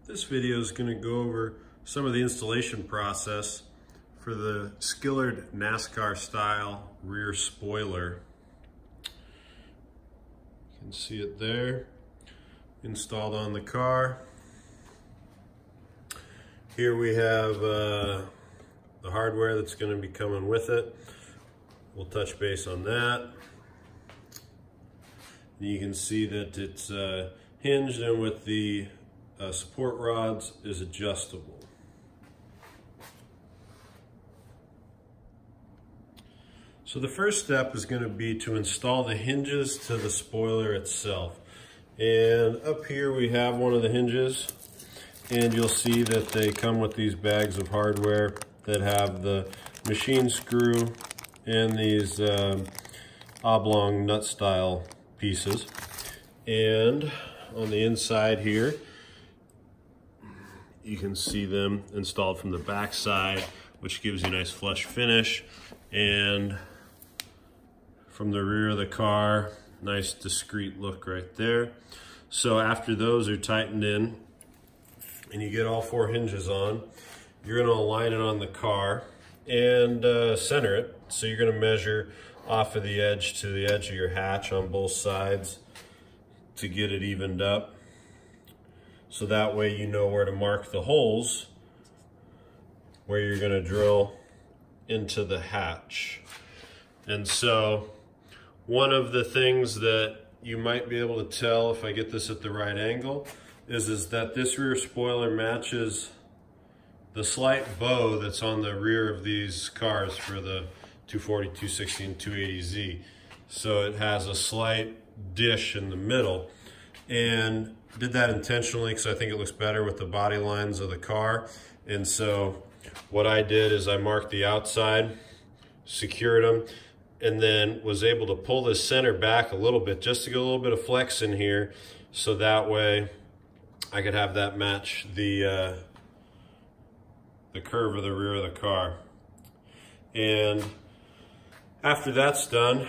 This video is going to go over some of the installation process for the Skillard NASCAR style rear spoiler. You can see it there, installed on the car. Here we have the hardware that's going to be coming with it. We'll touch base on that. You can see that it's hinged, and with the support rods is adjustable. So the first step is going to be to install the hinges to the spoiler itself. And up here we have one of the hinges, and you'll see that they come with these bags of hardware that have the machine screw and these oblong nut style pieces. And on the inside here, you can see them installed from the back side, which gives you a nice flush finish. And from the rear of the car, nice discreet look right there. So after those are tightened in and you get all four hinges on, you're going to align it on the car and center it. So you're going to measure off of the edge to the edge of your hatch on both sides to get it evened up. So that way you know where to mark the holes where you're going to drill into the hatch. And so one of the things that you might be able to tell if I get this at the right angle is that this rear spoiler matches the slight bow that's on the rear of these cars for the 240, 260, and 280Z. So it has a slight dish in the middle, and did that intentionally because I think it looks better with the body lines of the car. And so what I did is I marked the outside, secured them, and then was able to pull this center back a little bit just to get a little bit of flex in here, so that way I could have that match the curve of the rear of the car. And after that's done,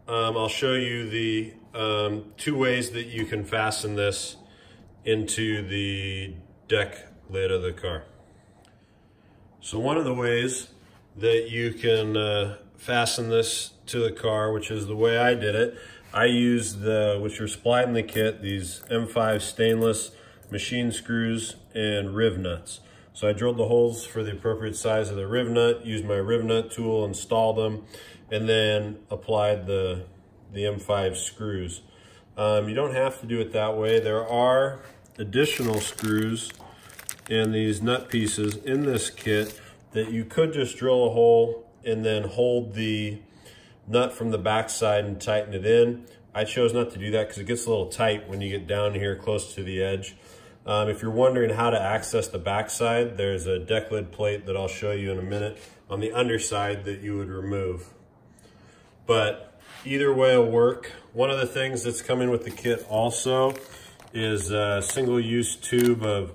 I'll show you the two ways that you can fasten this into the deck lid of the car. So one of the ways that you can fasten this to the car, which is the way I did it, I used which are supplied in the kit, these M5 stainless machine screws and riv nuts. So I drilled the holes for the appropriate size of the riv nut, used my riv nut tool, installed them, and then applied the M5 screws. You don't have to do it that way. There are additional screws and these nut pieces in this kit that you could just drill a hole and then hold the nut from the back side and tighten it in. I chose not to do that because it gets a little tight when you get down here close to the edge. If you're wondering how to access the back side, there's a deck lid plate that I'll show you in a minute on the underside that you would remove. But either way will work. One of the things that's coming with the kit also is a single-use tube of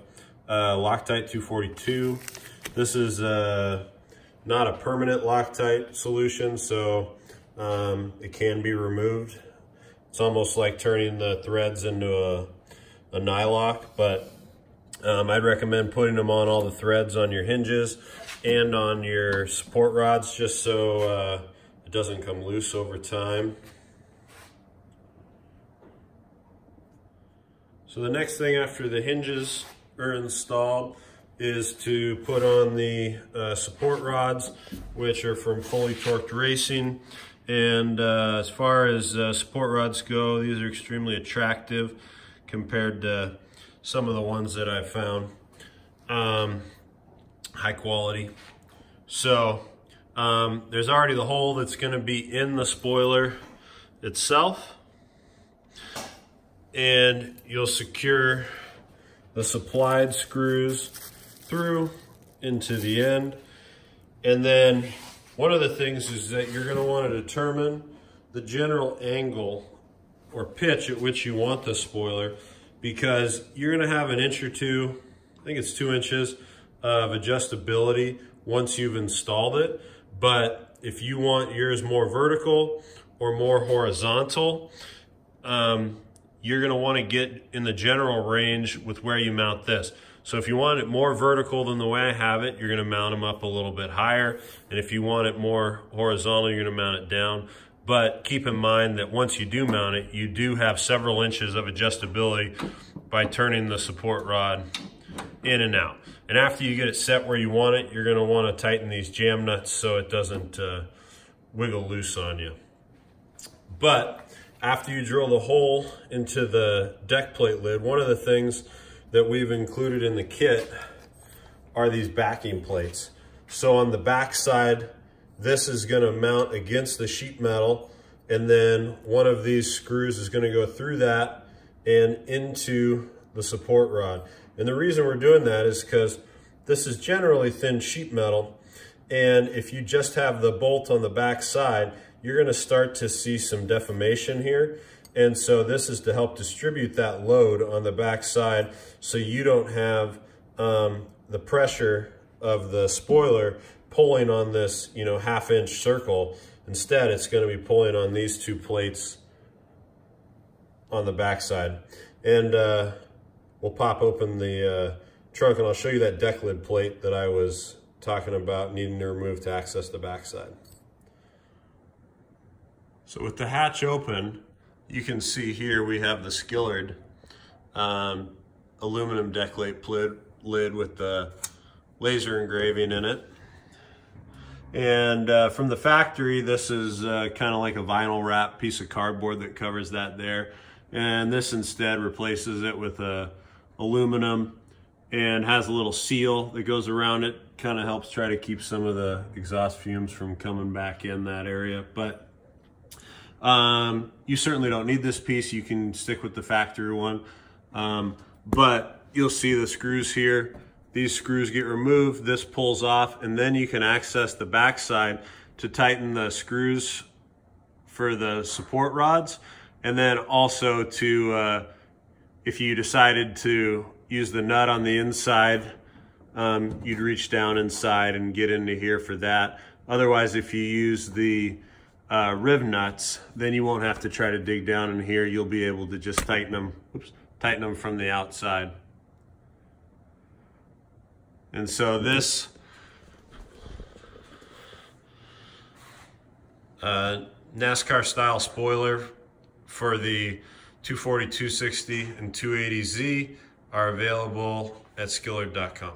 Loctite 242. This is not a permanent Loctite solution, so it can be removed. It's almost like turning the threads into a nylock, but I'd recommend putting them on all the threads on your hinges and on your support rods, just so it doesn't come loose over time. So the next thing after the hinges are installed is to put on the support rods, which are from Fully Torqued Racing. And as far as support rods go, these are extremely attractive compared to some of the ones that I've found. High quality. So there's already the hole that's going to be in the spoiler itself, and you'll secure the supplied screws through into the end. And then one of the things is that you're going to want to determine the general angle or pitch at which you want the spoiler, because you're going to have an inch or two, I think it's 2 inches of adjustability once you've installed it. But if you want yours more vertical or more horizontal, you're going to want to get in the general range with where you mount this. So if you want it more vertical than the way I have it, you're going to mount them up a little bit higher. And if you want it more horizontal, you're going to mount it down. But keep in mind that once you do mount it, you do have several inches of adjustability by turning the support rod in and out. And after you get it set where you want it, you're going to want to tighten these jam nuts so it doesn't wiggle loose on you. But after you drill the hole into the deck plate lid, one of the things that we've included in the kit are these backing plates. So on the back side, this is going to mount against the sheet metal, and then one of these screws is going to go through that and into the support rod. And the reason we're doing that is because this is generally thin sheet metal, and if you just have the bolt on the back side, you're going to start to see some deformation here. And so this is to help distribute that load on the back side so you don't have the pressure of the spoiler pulling on this, you know, half-inch circle. Instead, it's going to be pulling on these two plates on the back side. And we'll pop open the trunk and I'll show you that deck lid plate that I was talking about needing to remove to access the back side. So with the hatch open, you can see here we have the Skillard aluminum deck lid with the laser engraving in it. And from the factory, this is kind of like a vinyl wrap piece of cardboard that covers that there. And this instead replaces it with aluminum and has a little seal that goes around it. Kind of helps try to keep some of the exhaust fumes from coming back in that area. But you certainly don't need this piece. You can stick with the factory one. But you'll see the screws here. These screws get removed, this pulls off, and then you can access the backside to tighten the screws for the support rods. And then also to, if you decided to use the nut on the inside, you'd reach down inside and get into here for that. Otherwise, if you use the riv nuts, then you won't have to try to dig down in here. You'll be able to just tighten them from the outside. And so this NASCAR style spoiler for the 240, 260, and 280Z are available at Skillard.com.